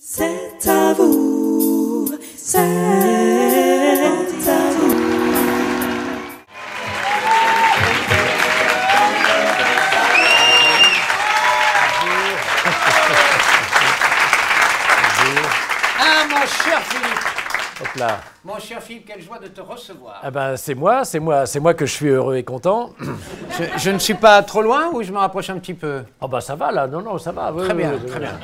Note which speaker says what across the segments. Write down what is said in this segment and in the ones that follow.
Speaker 1: C'est à vous, c'est à vous.
Speaker 2: Ah, mon cher Philippe.
Speaker 3: Hop là.
Speaker 2: Mon cher Philippe, quelle joie de te recevoir.
Speaker 3: Ah ben c'est moi que je suis heureux et content.
Speaker 2: Je ne suis pas trop loin ou je me rapproche un petit peu?
Speaker 3: Ah ben ça va là, non, ça va.
Speaker 2: Très bien, très bien.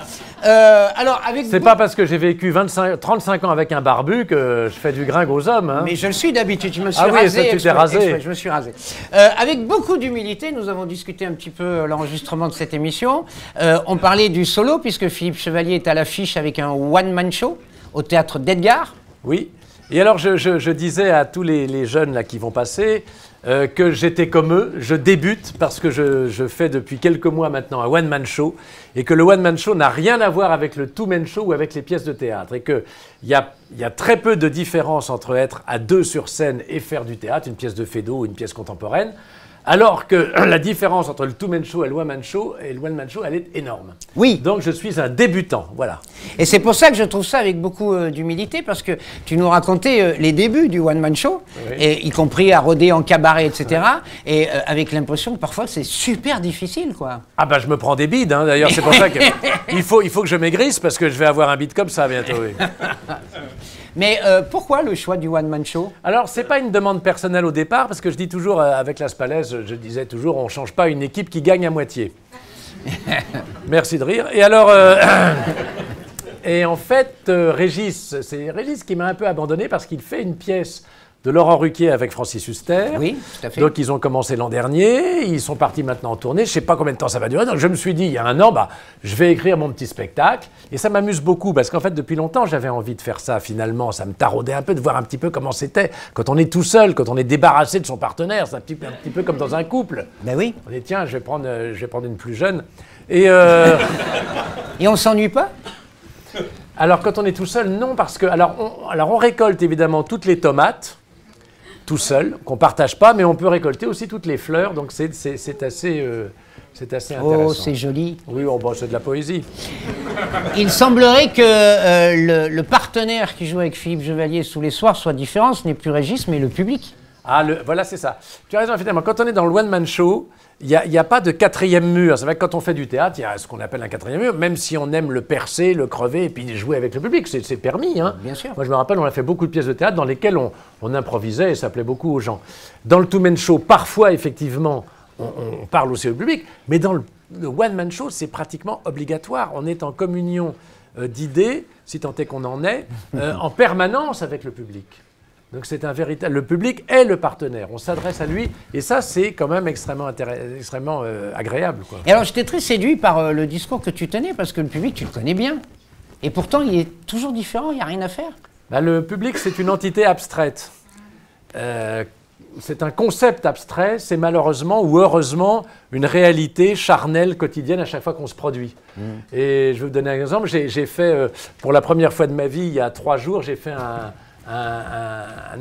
Speaker 2: Alors, avec
Speaker 3: C'est pas parce que j'ai vécu 35 ans avec un barbu que je fais du gringue aux hommes. Hein.
Speaker 2: Mais je le suis d'habitude, je me suis
Speaker 3: Ah oui,
Speaker 2: rasé.
Speaker 3: ça, tu t'es rasé.
Speaker 2: Je me suis rasé. Avec beaucoup d'humilité, nous avons discuté un petit peu l'enregistrement de cette émission. On parlait du solo, puisque Philippe Chevalier est à l'affiche avec un one-man show au théâtre d'Edgar.
Speaker 3: Oui. Et alors je disais à tous les jeunes là qui vont passer que j'étais comme eux, je débute parce que je fais depuis quelques mois maintenant un one-man show et que le one-man show n'a rien à voir avec le two-man show ou avec les pièces de théâtre et qu'il y a très peu de différence entre être à deux sur scène et faire du théâtre, une pièce de Feydeau ou une pièce contemporaine. Alors que la différence entre le two-man show et le one-man show, elle est énorme.
Speaker 2: Oui.
Speaker 3: Donc je suis un débutant, voilà.
Speaker 2: Et c'est pour ça que je trouve ça avec beaucoup d'humilité, parce que tu nous racontais les débuts du one-man show,
Speaker 3: Oui.
Speaker 2: et, y compris à rôder en cabaret, etc. Et avec l'impression que parfois c'est super difficile, quoi.
Speaker 3: Ah bah je me prends des bides, hein. D'ailleurs c'est pour ça qu'il faut que je maigrisse parce que je vais avoir un bide comme ça bientôt. Oui.
Speaker 2: Mais pourquoi le choix du one-man show?
Speaker 3: Alors c'est pas une demande personnelle au départ parce que je dis toujours avec Las Palais, je disais toujours on change pas une équipe qui gagne à moitié. Merci de rire. Et alors et en fait Régis, c'est Régis qui m'a un peu abandonné parce qu'il fait une pièce de Laurent Ruquier avec Francis Huster.
Speaker 2: Oui, tout à fait.
Speaker 3: Donc ils ont commencé l'an dernier, ils sont partis maintenant en tournée, je ne sais pas combien de temps ça va durer, donc je me suis dit il y a un an, je vais écrire mon petit spectacle, et ça m'amuse beaucoup, parce qu'en fait depuis longtemps j'avais envie de faire ça finalement, ça me taraudait un peu de voir un petit peu comment c'était, quand on est tout seul, quand on est débarrassé de son partenaire, c'est un petit peu comme dans un couple.
Speaker 2: Ben oui.
Speaker 3: On dit tiens, je vais prendre une plus jeune, et
Speaker 2: on s'ennuie pas?
Speaker 3: alors quand on est tout seul, non, parce que, alors on récolte évidemment toutes les tomates, tout seul, qu'on ne partage pas, mais on peut récolter aussi toutes les fleurs, donc c'est assez intéressant.
Speaker 2: Oh, c'est joli.
Speaker 3: Oui, c'est de la poésie.
Speaker 2: Il semblerait que le partenaire qui joue avec Philippe Chevalier tous les soirs soit différent, ce n'est plus Régis, mais le public.
Speaker 3: Ah, voilà, c'est ça. Tu as raison, finalement, quand on est dans le one-man show, il n'y a pas de quatrième mur. C'est vrai que quand on fait du théâtre, il y a ce qu'on appelle un quatrième mur, même si on aime le percer, le crever et puis jouer avec le public, c'est permis. Hein.
Speaker 2: Bien sûr.
Speaker 3: Moi, je me rappelle, on a fait beaucoup de pièces de théâtre dans lesquelles on improvisait et ça plaît beaucoup aux gens. Dans le two-man show, parfois, effectivement, on parle aussi au public, mais dans le one-man show, c'est pratiquement obligatoire. On est en communion d'idées, si tant est qu'on en est, en permanence avec le public. Donc c'est un véritable. Le public est le partenaire. On s'adresse à lui et ça c'est quand même extrêmement agréable, quoi.
Speaker 2: Et alors j'étais très séduit par le discours que tu tenais, parce que le public tu le connais bien. Et pourtant il est toujours différent, il n'y a rien à faire.
Speaker 3: Le public c'est une entité abstraite. C'est un concept abstrait, c'est malheureusement ou heureusement une réalité charnelle quotidienne à chaque fois qu'on se produit. Et je vais vous donner un exemple. J'ai fait, pour la première fois de ma vie, il y a 3 jours, j'ai fait un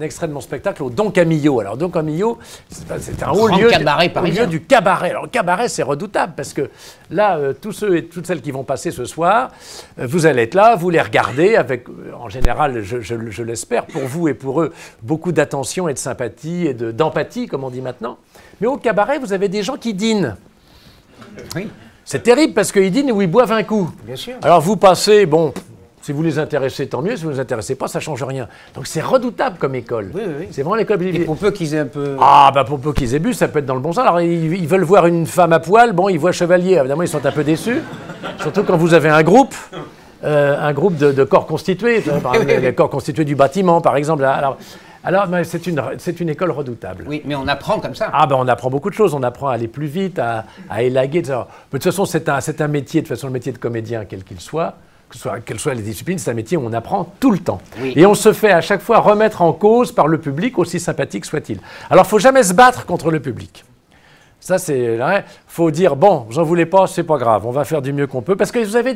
Speaker 3: extrait de mon spectacle au Don Camillo. Alors Don Camillo, c'est un haut lieu du cabaret. Alors le cabaret, c'est redoutable parce que là, tous ceux et toutes celles qui vont passer ce soir, vous allez être là, vous les regardez avec, en général, je l'espère, pour vous et pour eux, beaucoup d'attention et de sympathie et d'empathie, comme on dit maintenant. Mais au cabaret, vous avez des gens qui dînent.
Speaker 2: Oui.
Speaker 3: C'est terrible parce qu'ils dînent ou ils boivent un coup.
Speaker 2: Bien sûr.
Speaker 3: Alors vous passez, si vous les intéressez, tant mieux. Si vous ne les intéressez pas, ça ne change rien. Donc c'est redoutable comme école.
Speaker 2: Oui, oui.
Speaker 3: C'est vraiment l'école.
Speaker 2: Et pour peu qu'ils aient un peu...
Speaker 3: Ah, pour peu qu'ils aient bu, ça peut être dans le bon sens. Alors ils veulent voir une femme à poil, ils voient Chevalier. Évidemment, ils sont un peu déçus. Surtout quand vous avez un groupe de corps constitués. Par exemple, les corps constitués du bâtiment, par exemple. Alors c'est une école redoutable.
Speaker 2: Oui, mais on apprend comme ça.
Speaker 3: Ah on apprend beaucoup de choses. On apprend à aller plus vite, à élaguer, etc. Mais de toute façon, c'est un métier, le métier de comédien, quel qu'il soit, quelles soient les disciplines, c'est un métier où on apprend tout le temps.
Speaker 2: Oui.
Speaker 3: Et on se fait à chaque fois remettre en cause par le public, aussi sympathique soit-il. Alors, il ne faut jamais se battre contre le public. Ça, c'est... Il faut dire, vous n'en voulez pas, c'est pas grave, on va faire du mieux qu'on peut. Parce que vous avez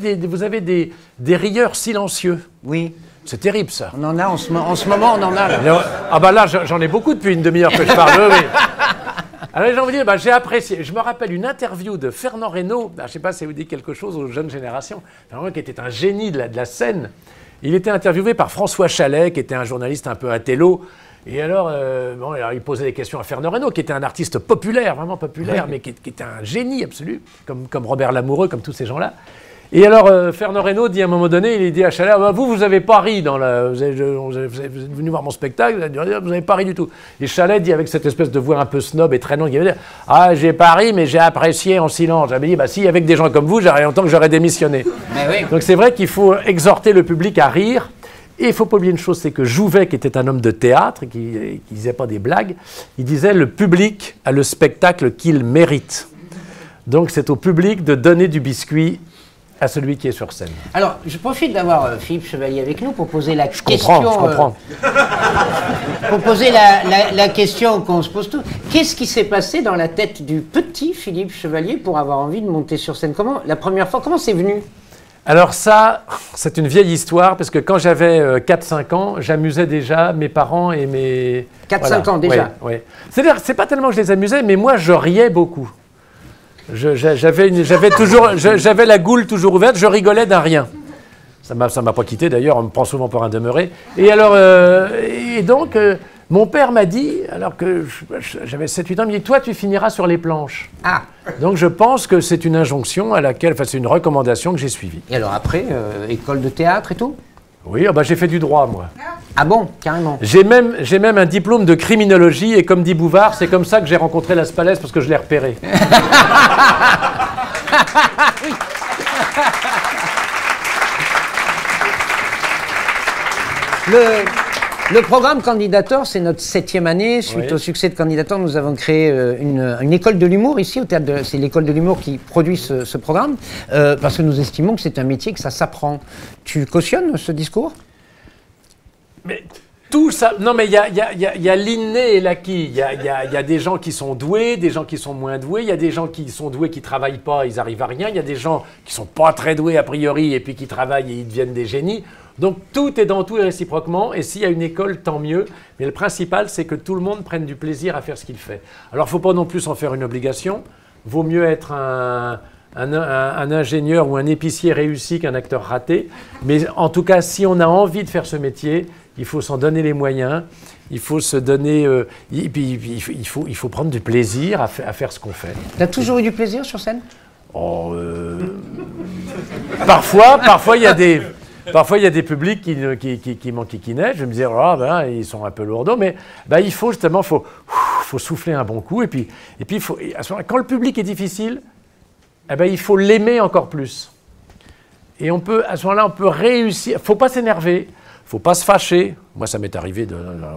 Speaker 3: des rieurs silencieux.
Speaker 2: Oui.
Speaker 3: C'est terrible, ça.
Speaker 2: On en a, en ce moment, on en a. Là.
Speaker 3: Là, j'en ai beaucoup depuis une demi-heure que je parle. Oui. Alors les gens vous disent, j'ai apprécié. Je me rappelle une interview de Fernand Reynaud, je ne sais pas si ça vous dit quelque chose aux jeunes générations, Fernand qui était un génie de la scène. Il était interviewé par François Chalet, qui était un journaliste un peu intello. Et alors, alors, il posait des questions à Fernand Reynaud, qui était un artiste populaire, vraiment populaire, mais qui était un génie absolu, comme Robert Lamoureux, comme tous ces gens-là. Et alors, Fernand Reynaud dit à un moment donné, il dit à Chalet, vous n'avez pas ri vous êtes venu voir mon spectacle, vous n'avez pas ri du tout. Et Chalet dit avec cette espèce de voix un peu snob et traînante, il va dire, j'ai pas ri, mais j'ai apprécié en silence. J'avais dit, si, avec des gens comme vous, j'aurais longtemps que j'aurais démissionné.
Speaker 2: Mais oui.
Speaker 3: Donc c'est vrai qu'il faut exhorter le public à rire. Et il ne faut pas oublier une chose, c'est que Jouvet, qui était un homme de théâtre, qui ne disait pas des blagues, il disait, le public a le spectacle qu'il mérite. Donc c'est au public de donner du biscuit à celui qui est sur scène.
Speaker 2: Alors, je profite d'avoir Philippe Chevalier avec nous pour poser la question...
Speaker 3: Je comprends.
Speaker 2: Pour poser la question qu'on se pose tous. Qu'est-ce qui s'est passé dans la tête du petit Philippe Chevalier pour avoir envie de monter sur scène? La première fois, comment c'est venu?
Speaker 3: Alors ça, c'est une vieille histoire, parce que quand j'avais 4-5 ans, j'amusais déjà mes parents et mes...
Speaker 2: 4-5 ans déjà?
Speaker 3: Oui. C'est-à-dire, c'est pas tellement que je les amusais, mais moi, je riais beaucoup. J'avais la goule toujours ouverte, je rigolais d'un rien. Ça m'a pas quitté d'ailleurs, on me prend souvent pour un demeuré. Et alors, donc, mon père m'a dit, alors que j'avais 7-8 ans, il m'a dit, toi tu finiras sur les planches.
Speaker 2: Ah.
Speaker 3: Donc je pense que c'est une injonction à laquelle, c'est une recommandation que j'ai suivie.
Speaker 2: Et alors après, école de théâtre et tout?
Speaker 3: Oui, j'ai fait du droit moi.
Speaker 2: Ah bon, carrément.
Speaker 3: J'ai même un diplôme de criminologie et comme dit Bouvard, c'est comme ça que j'ai rencontré Las Palais parce que je l'ai repéré.
Speaker 2: Le programme Candidator, c'est notre 7e année. Suite au succès de Candidator, nous avons créé une école de l'humour ici, au théâtre. C'est l'école de l'humour qui produit ce programme, parce que nous estimons que c'est un métier, que ça s'apprend. Tu cautionnes ce discours?
Speaker 3: Mais tout ça... Non, mais il y a l'inné et l'acquis. Il y a des gens qui sont doués, des gens qui sont moins doués. Il y a des gens qui sont doués, qui ne travaillent pas, ils n'arrivent à rien. Il y a des gens qui ne sont pas très doués a priori, et puis qui travaillent et ils deviennent des génies. Donc tout est dans tout et réciproquement, et s'il y a une école, tant mieux. Mais le principal, c'est que tout le monde prenne du plaisir à faire ce qu'il fait. Alors il ne faut pas non plus en faire une obligation. Vaut mieux être un ingénieur ou un épicier réussi qu'un acteur raté. Mais en tout cas, si on a envie de faire ce métier, il faut s'en donner les moyens. Il faut se donner... il faut prendre du plaisir à faire ce qu'on fait.
Speaker 2: Tu as toujours eu du plaisir sur scène?
Speaker 3: Parfois, il y a des... Parfois, il y a des publics qui m'enquiquinaient. Je vais me dire, ils sont un peu lourdeaux, mais il faut justement, faut souffler un bon coup. Et puis à ce moment-là, quand le public est difficile, il faut l'aimer encore plus. Et à ce moment-là, on peut réussir. Il ne faut pas s'énerver, il ne faut pas se fâcher. Moi, ça m'est arrivé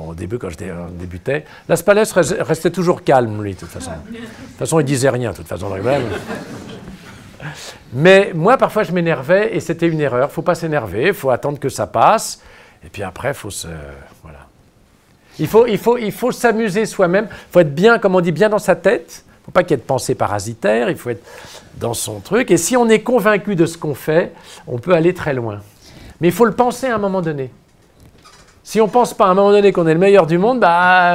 Speaker 3: au début, quand je débutais. Las Palais restait toujours calme, lui, de toute façon. De toute façon, il ne disait rien, de toute façon. Mais moi, parfois, je m'énervais et c'était une erreur. Il ne faut pas s'énerver, il faut attendre que ça passe. Et puis après, il faut se... Voilà. Il faut s'amuser soi-même. Il faut être bien, comme on dit, bien dans sa tête. Il ne faut pas qu'il y ait de pensée parasitaire. Il faut être dans son truc. Et si on est convaincu de ce qu'on fait, on peut aller très loin. Mais il faut le penser à un moment donné. Si on ne pense pas à un moment donné qu'on est le meilleur du monde,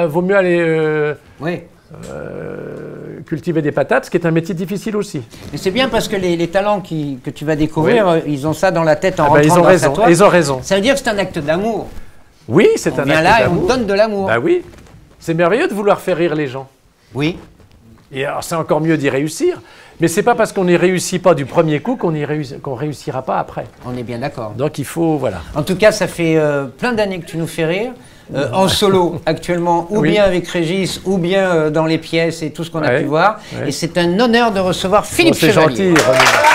Speaker 3: vaut mieux aller... cultiver des patates, ce qui est un métier difficile aussi.
Speaker 2: Et c'est bien parce que les talents que tu vas découvrir, ils ont ça dans la tête en rentrant
Speaker 3: ils ont raison,
Speaker 2: toi.
Speaker 3: Ils ont raison.
Speaker 2: Ça veut dire que c'est un acte d'amour.
Speaker 3: Oui, c'est un acte d'amour. On vient là et on
Speaker 2: donne de l'amour.
Speaker 3: Oui, c'est merveilleux de vouloir faire rire les gens.
Speaker 2: Oui.
Speaker 3: Et alors c'est encore mieux d'y réussir, mais c'est pas parce qu'on n'y réussit pas du premier coup qu'on réussira pas après.
Speaker 2: On est bien d'accord.
Speaker 3: Donc il faut, voilà.
Speaker 2: En tout cas, ça fait plein d'années que tu nous fais rire. En solo actuellement, ou bien avec Régis, ou bien dans les pièces et tout ce qu'on a pu voir. Et c'est un honneur de recevoir Philippe Chevalier.
Speaker 3: C'est gentil.